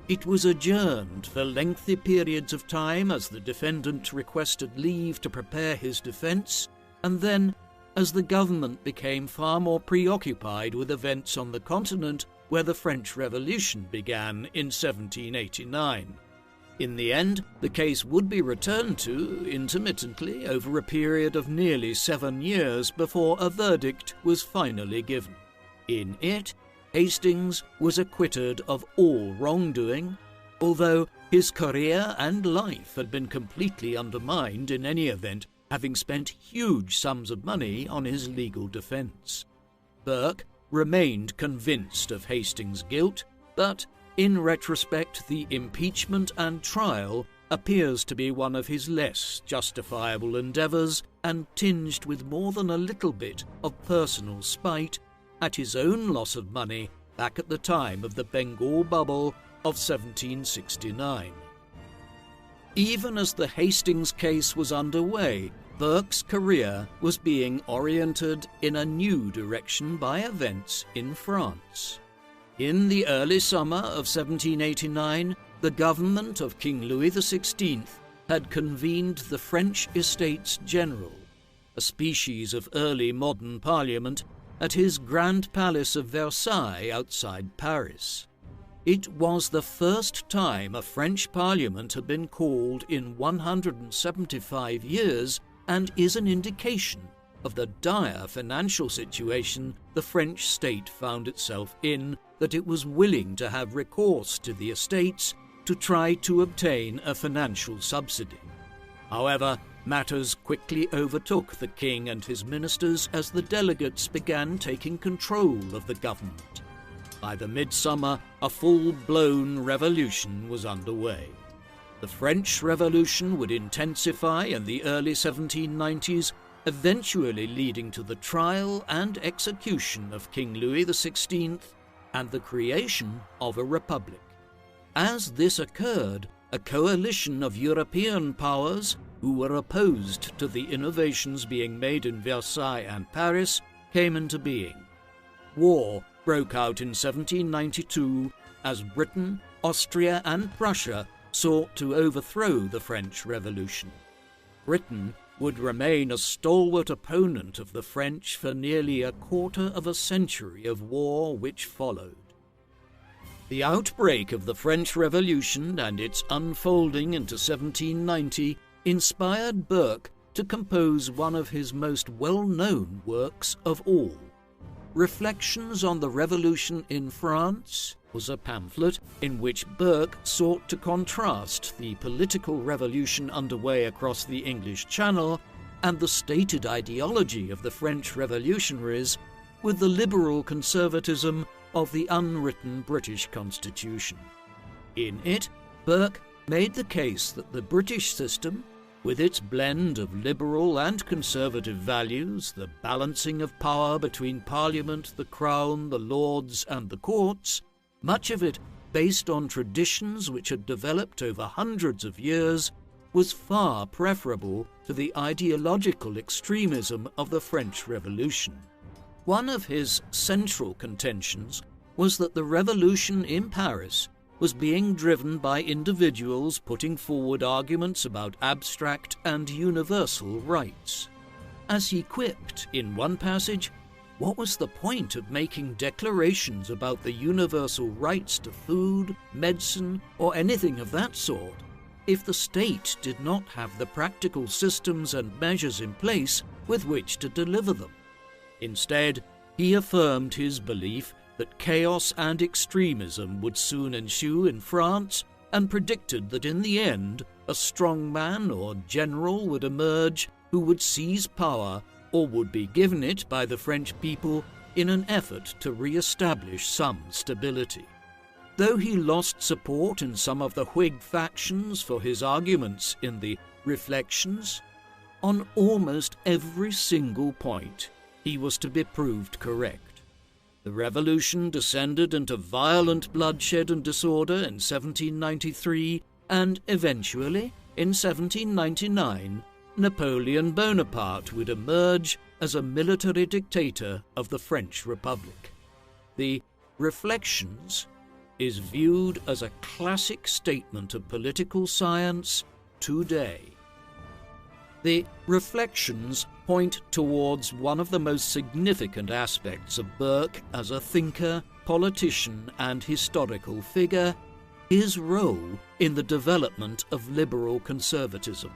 It was adjourned for lengthy periods of time as the defendant requested leave to prepare his defence, and then, as the government became far more preoccupied with events on the continent where the French Revolution began in 1789. In the end, the case would be returned to intermittently over a period of nearly 7 years before a verdict was finally given. In it, Hastings was acquitted of all wrongdoing, although his career and life had been completely undermined in any event, having spent huge sums of money on his legal defence. Burke remained convinced of Hastings' guilt, but in retrospect the impeachment and trial appears to be one of his less justifiable endeavours and tinged with more than a little bit of personal spite at his own loss of money back at the time of the Bengal bubble of 1769. Even as the Hastings case was underway, Burke's career was being oriented in a new direction by events in France. In the early summer of 1789, the government of King Louis XVI had convened the French Estates General, a species of early modern parliament, at his Grand Palace of Versailles outside Paris. It was the first time a French parliament had been called in 175 years and is an indication of the dire financial situation the French state found itself in, that it was willing to have recourse to the estates to try to obtain a financial subsidy. However, matters quickly overtook the king and his ministers as the delegates began taking control of the government. By the midsummer, a full-blown revolution was underway. The French Revolution would intensify in the early 1790s, eventually leading to the trial and execution of King Louis XVI and the creation of a republic. As this occurred, a coalition of European powers who were opposed to the innovations being made in Versailles and Paris came into being. War broke out in 1792 as Britain, Austria and Prussia sought to overthrow the French Revolution. Britain would remain a stalwart opponent of the French for nearly a quarter of a century of war which followed. The outbreak of the French Revolution and its unfolding into 1790 inspired Burke to compose one of his most well-known works of all. Reflections on the Revolution in France was a pamphlet in which Burke sought to contrast the political revolution underway across the English Channel and the stated ideology of the French revolutionaries with the liberal conservatism of the unwritten British Constitution. In it, Burke made the case that the British system, with its blend of liberal and conservative values, the balancing of power between Parliament, the Crown, the Lords and the courts, much of it based on traditions which had developed over hundreds of years, was far preferable to the ideological extremism of the French Revolution. One of his central contentions was that the revolution in Paris was being driven by individuals putting forward arguments about abstract and universal rights. As he quipped in one passage, what was the point of making declarations about the universal rights to food, medicine, or anything of that sort, if the state did not have the practical systems and measures in place with which to deliver them. Instead, he affirmed his belief that chaos and extremism would soon ensue in France, and predicted that in the end a strong man or general would emerge who would seize power or would be given it by the French people in an effort to re-establish some stability. Though he lost support in some of the Whig factions for his arguments in the Reflections, on almost every single point he was to be proved correct. The revolution descended into violent bloodshed and disorder in 1793, and eventually, in 1799, Napoleon Bonaparte would emerge as a military dictator of the French Republic. The Reflections is viewed as a classic statement of political science today. The Reflections point towards one of the most significant aspects of Burke as a thinker, politician, and historical figure, his role in the development of liberal conservatism.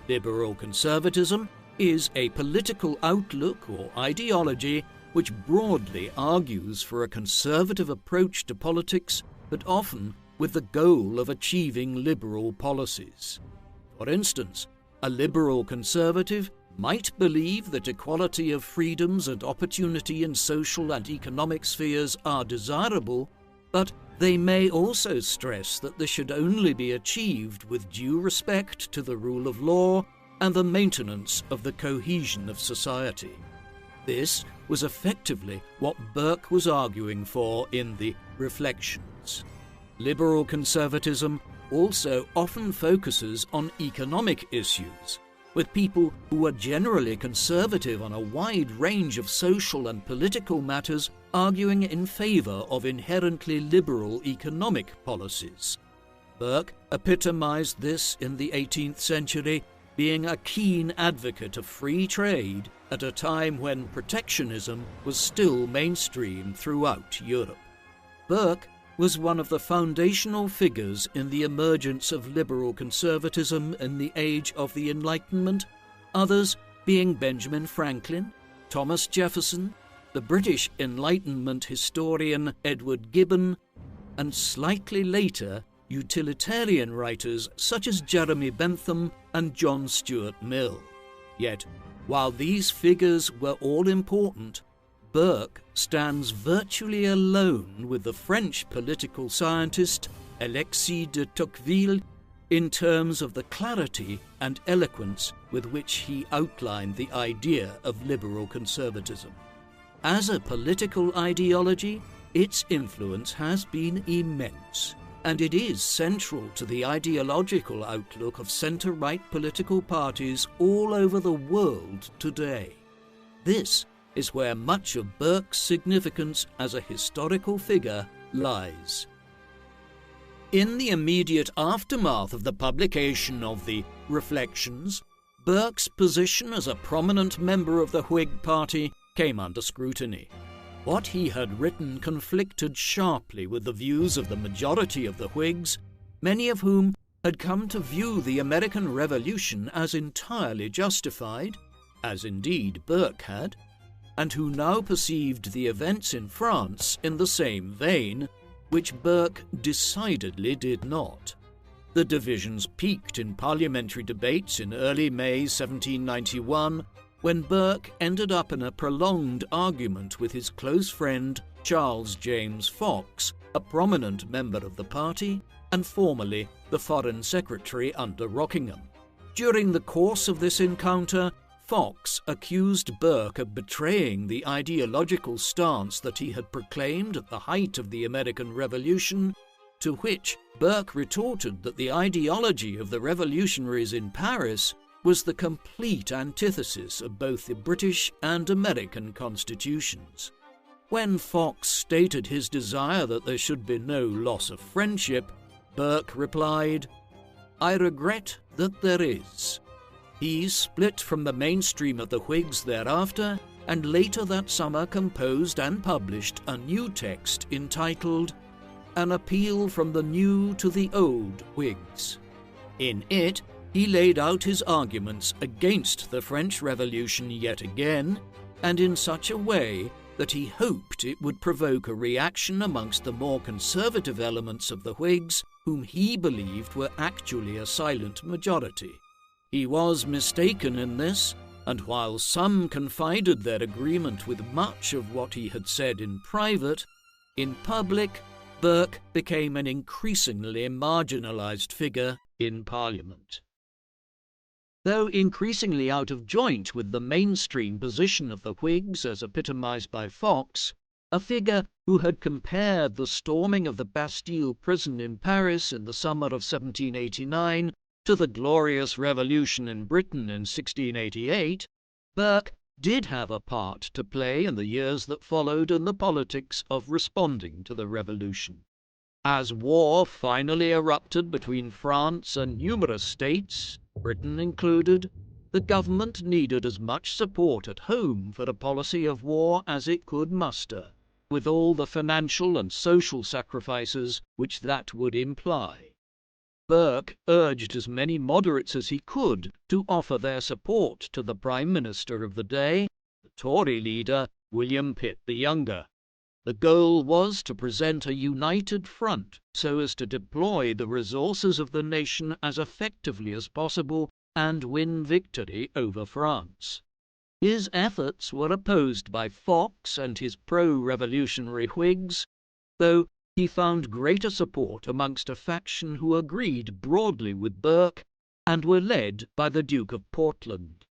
Liberal conservatism is a political outlook or ideology which broadly argues for a conservative approach to politics, but often with the goal of achieving liberal policies. For instance, a liberal conservative might believe that equality of freedoms and opportunity in social and economic spheres are desirable, but they may also stress that this should only be achieved with due respect to the rule of law and the maintenance of the cohesion of society. This was effectively what Burke was arguing for in the Reflections. Liberal conservatism also often focuses on economic issues, with people who are generally conservative on a wide range of social and political matters arguing in favour of inherently liberal economic policies. Burke epitomised this in the 18th century, being a keen advocate of free trade at a time when protectionism was still mainstream throughout Europe. Burke was one of the foundational figures in the emergence of liberal conservatism in the age of the Enlightenment, others being Benjamin Franklin, Thomas Jefferson, the British Enlightenment historian Edward Gibbon, and slightly later utilitarian writers such as Jeremy Bentham and John Stuart Mill. Yet, while these figures were all important, Burke stands virtually alone with the French political scientist Alexis de Tocqueville in terms of the clarity and eloquence with which he outlined the idea of liberal conservatism. As a political ideology, its influence has been immense, and it is central to the ideological outlook of centre-right political parties all over the world today. This is where much of Burke's significance as a historical figure lies. In the immediate aftermath of the publication of the Reflections, Burke's position as a prominent member of the Whig Party came under scrutiny. What he had written conflicted sharply with the views of the majority of the Whigs, many of whom had come to view the American Revolution as entirely justified, as indeed Burke had, and who now perceived the events in France in the same vein, which Burke decidedly did not. The divisions peaked in parliamentary debates in early May 1791, when Burke ended up in a prolonged argument with his close friend Charles James Fox, a prominent member of the party and formerly the Foreign Secretary under Rockingham. During the course of this encounter, Fox accused Burke of betraying the ideological stance that he had proclaimed at the height of the American Revolution, to which Burke retorted that the ideology of the revolutionaries in Paris was the complete antithesis of both the British and American constitutions. When Fox stated his desire that there should be no loss of friendship, Burke replied, "I regret that there is." He split from the mainstream of the Whigs thereafter, and later that summer composed and published a new text entitled An Appeal from the New to the Old Whigs. In it, he laid out his arguments against the French Revolution yet again, and in such a way that he hoped it would provoke a reaction amongst the more conservative elements of the Whigs, whom he believed were actually a silent majority. He was mistaken in this, and while some confided their agreement with much of what he had said in private, in public, Burke became an increasingly marginalised figure in Parliament. Though increasingly out of joint with the mainstream position of the Whigs as epitomised by Fox, a figure who had compared the storming of the Bastille prison in Paris in the summer of 1789 to the glorious revolution in Britain in 1688, Burke did have a part to play in the years that followed in the politics of responding to the revolution. As war finally erupted between France and numerous states, Britain included, the government needed as much support at home for a policy of war as it could muster, with all the financial and social sacrifices which that would imply. Burke urged as many moderates as he could to offer their support to the Prime Minister of the day, the Tory leader William Pitt the Younger. The goal was to present a united front so as to deploy the resources of the nation as effectively as possible and win victory over France. His efforts were opposed by Fox and his pro-revolutionary Whigs, though he found greater support amongst a faction who agreed broadly with Burke and were led by the Duke of Portland.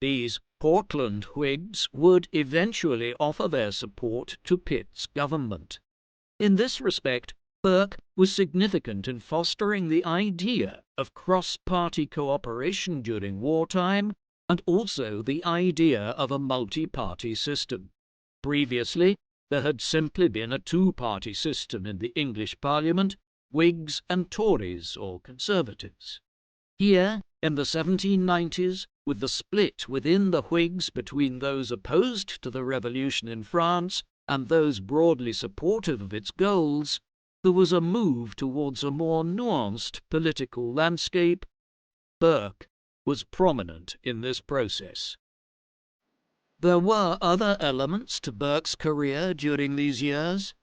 These Portland Whigs would eventually offer their support to Pitt's government. In this respect, Burke was significant in fostering the idea of cross-party cooperation during wartime and also the idea of a multi-party system. Previously, there had simply been a two-party system in the English Parliament, Whigs and Tories or Conservatives. Here, in the 1790s, with the split within the Whigs between those opposed to the revolution in France and those broadly supportive of its goals, there was a move towards a more nuanced political landscape. Burke was prominent in this process. There were other elements to Burke's career during these years.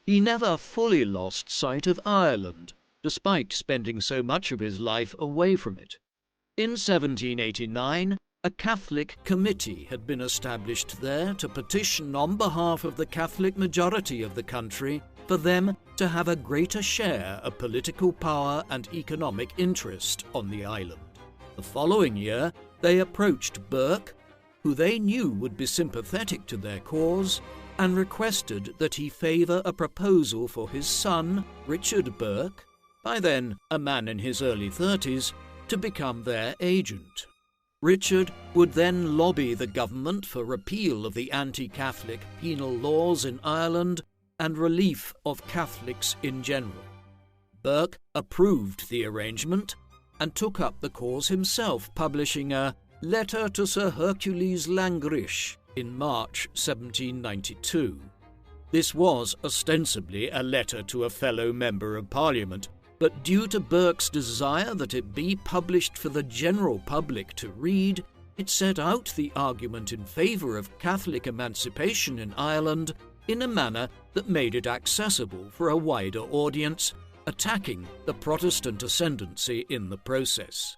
He never fully lost sight of Ireland, despite spending so much of his life away from it. In 1789, a Catholic committee had been established there to petition on behalf of the Catholic majority of the country for them to have a greater share of political power and economic interest on the island. The following year, they approached Burke, who they knew would be sympathetic to their cause, and requested that he favour a proposal for his son, Richard Burke, by then a man in his early 30s, to become their agent. Richard would then lobby the government for repeal of the anti-Catholic penal laws in Ireland and relief of Catholics in general. Burke approved the arrangement and took up the cause himself, publishing a Letter to Sir Hercules Langrish in March 1792. This was ostensibly a letter to a fellow member of Parliament, but due to Burke's desire that it be published for the general public to read, it set out the argument in favour of Catholic emancipation in Ireland in a manner that made it accessible for a wider audience, attacking the Protestant ascendancy in the process.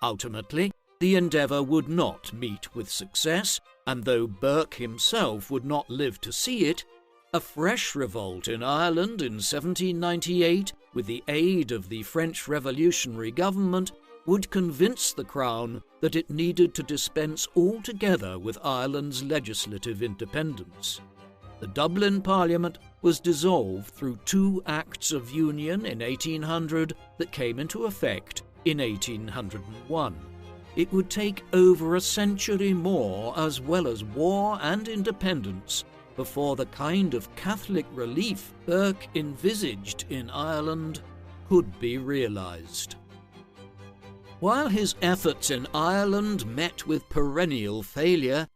Ultimately, the endeavour would not meet with success, and though Burke himself would not live to see it, a fresh revolt in Ireland in 1798, with the aid of the French revolutionary government, would convince the Crown that it needed to dispense altogether with Ireland's legislative independence. The Dublin Parliament was dissolved through 2 Acts of Union in 1800 that came into effect in 1801. It would take over a century more, as well as war and independence, before the kind of Catholic relief Burke envisaged in Ireland could be realised. While his efforts in Ireland met with perennial failure,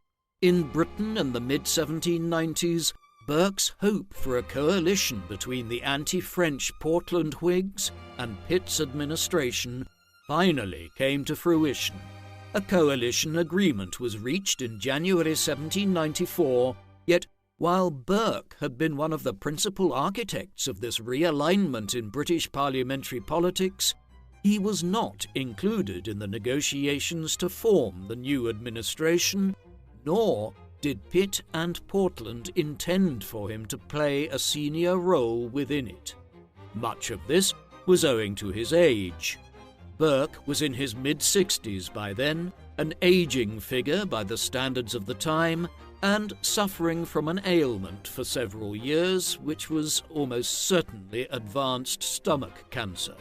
in Britain in the mid-1790s, Burke's hope for a coalition between the anti-French Portland Whigs and Pitt's administration finally came to fruition. A coalition agreement was reached in January 1794, yet while Burke had been one of the principal architects of this realignment in British parliamentary politics, he was not included in the negotiations to form the new administration, nor did Pitt and Portland intend for him to play a senior role within it. Much of this was owing to his age. Burke was in his mid-60s by then, an aging figure by the standards of the time, and suffering from an ailment for several years, which was almost certainly advanced stomach cancer.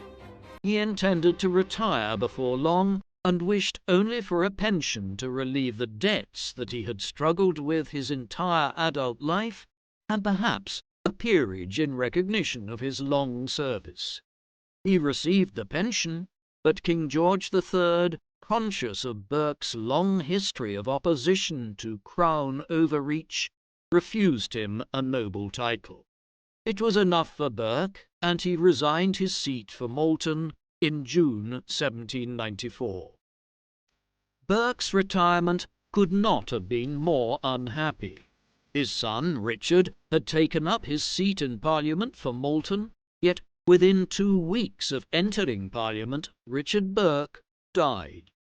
He intended to retire before long, and wished only for a pension to relieve the debts that he had struggled with his entire adult life, and perhaps a peerage in recognition of his long service. He received the pension, but King George III, conscious of Burke's long history of opposition to Crown overreach, refused him a noble title. It was enough for Burke, and he resigned his seat for Malton in June 1794. Burke's retirement could not have been more unhappy. His son, Richard, had taken up his seat in Parliament for Malton, yet within 2 weeks of entering Parliament, Richard Burke died.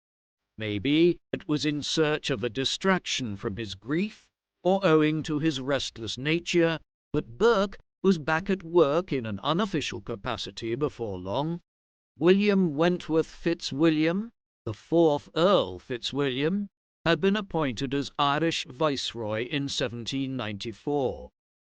Maybe it was in search of a distraction from his grief, or owing to his restless nature, but Burke was back at work in an unofficial capacity before long. William Wentworth Fitzwilliam, the 4th Earl Fitzwilliam, had been appointed as Irish Viceroy in 1794.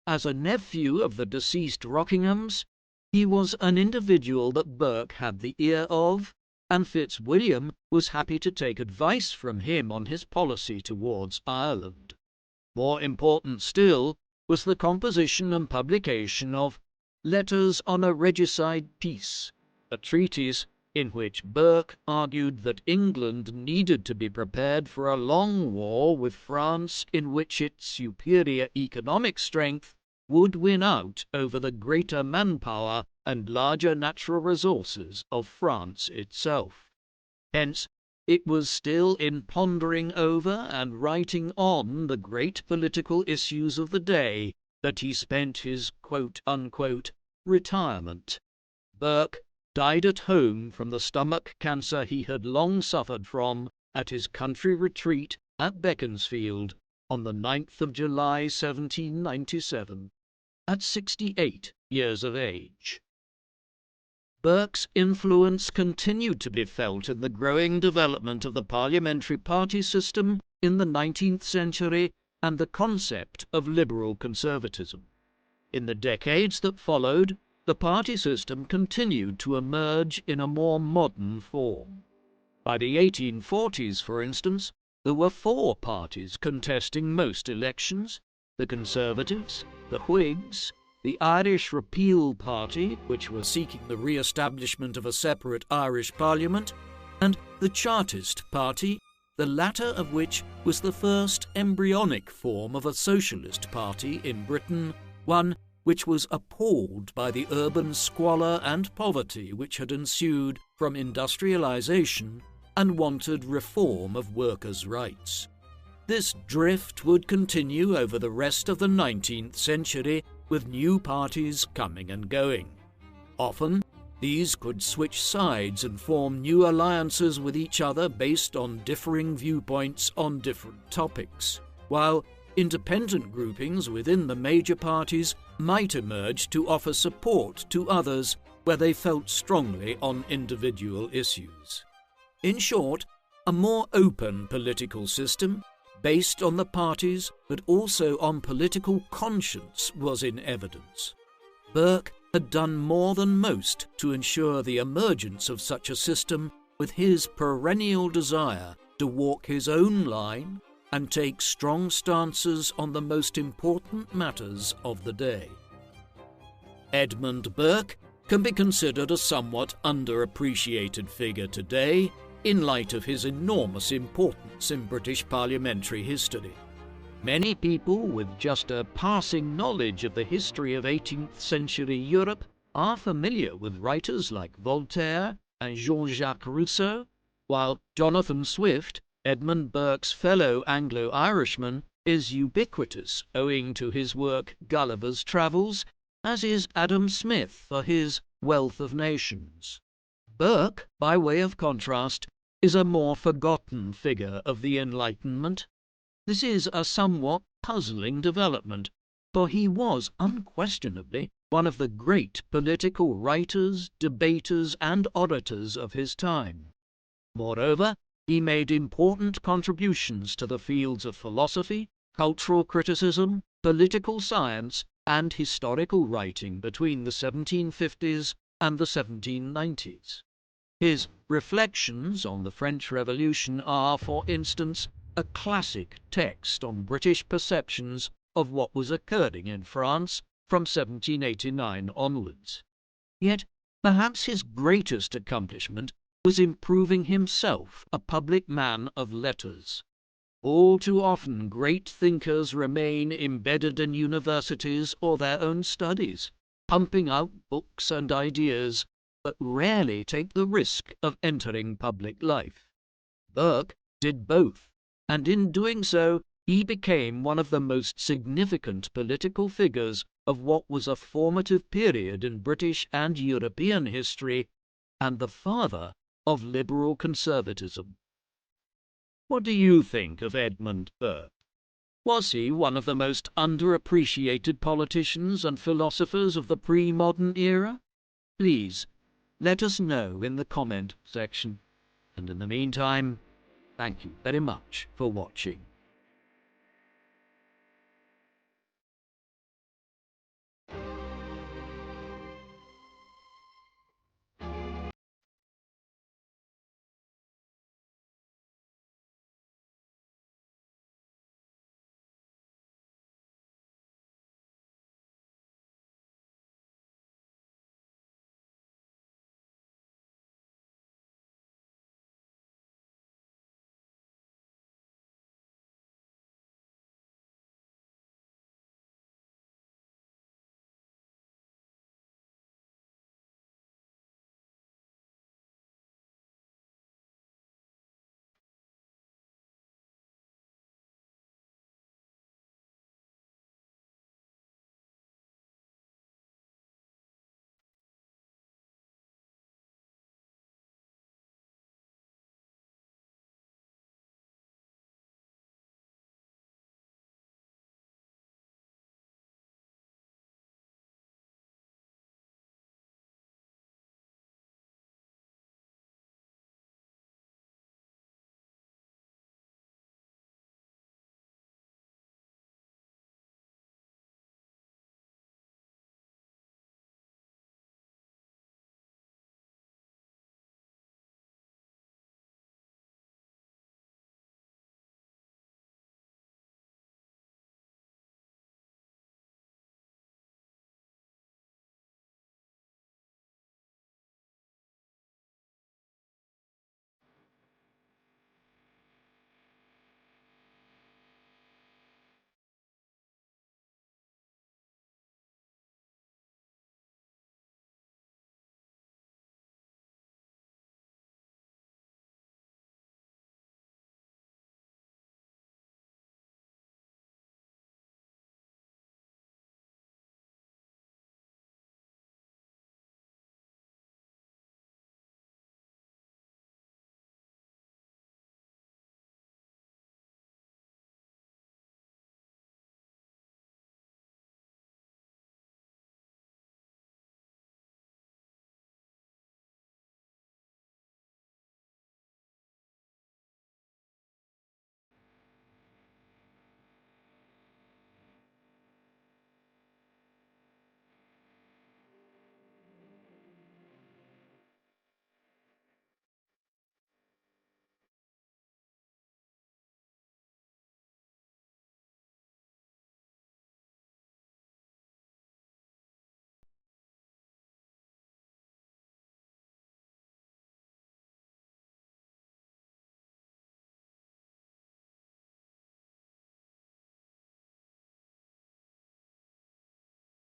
As a nephew of the deceased Rockinghams, he was an individual that Burke had the ear of, and Fitzwilliam was happy to take advice from him on his policy towards Ireland. More important still was the composition and publication of Letters on a Regicide Peace, a treatise in which Burke argued that England needed to be prepared for a long war with France in which its superior economic strength would win out over the greater manpower and larger natural resources of France itself. Hence, it was still in pondering over and writing on the great political issues of the day that he spent his quote-unquote retirement. Burke died at home from the stomach cancer he had long suffered from at his country retreat at Beaconsfield on the 9th of July 1797, at 68 years of age. Burke's influence continued to be felt in the growing development of the parliamentary party system in the 19th century and the concept of liberal conservatism. In the decades that followed, the party system continued to emerge in a more modern form. By the 1840s, for instance, there were 4 parties contesting most elections: the Conservatives, the Whigs, the Irish Repeal Party, which were seeking the re-establishment of a separate Irish Parliament, and the Chartist Party, the latter of which was the first embryonic form of a socialist party in Britain, one which was appalled by the urban squalor and poverty which had ensued from industrialization and wanted reform of workers' rights. This drift would continue over the rest of the 19th century, with new parties coming and going. Often, these could switch sides and form new alliances with each other based on differing viewpoints on different topics, while independent groupings within the major parties might emerge to offer support to others where they felt strongly on individual issues. In short, a more open political system, based on the parties but also on political conscience, was in evidence. Burke had done more than most to ensure the emergence of such a system, with his perennial desire to walk his own line and take strong stances on the most important matters of the day. Edmund Burke can be considered a somewhat underappreciated figure today, in light of his enormous importance in British parliamentary history. Many people with just a passing knowledge of the history of 18th century Europe are familiar with writers like Voltaire and Jean-Jacques Rousseau, while Jonathan Swift, Edmund Burke's fellow Anglo-Irishman, is ubiquitous owing to his work Gulliver's Travels, as is Adam Smith for his Wealth of Nations. Burke, by way of contrast, is a more forgotten figure of the Enlightenment. This is a somewhat puzzling development, for he was unquestionably one of the great political writers, debaters, and orators of his time. Moreover, he made important contributions to the fields of philosophy, cultural criticism, political science, and historical writing between the 1750s and the 1790s. His Reflections on the French Revolution are, for instance, a classic text on British perceptions of what was occurring in France from 1789 onwards. Yet, perhaps his greatest accomplishment was in proving himself a public man of letters. All too often great thinkers remain embedded in universities or their own studies, pumping out books and ideas, but rarely take the risk of entering public life. Burke did both, and in doing so he became one of the most significant political figures of what was a formative period in British and European history, and the father of liberal conservatism. What do you think of Edmund Burke? Was he one of the most underappreciated politicians and philosophers of the pre-modern era? Please, let us know in the comment section. And in the meantime, thank you very much for watching.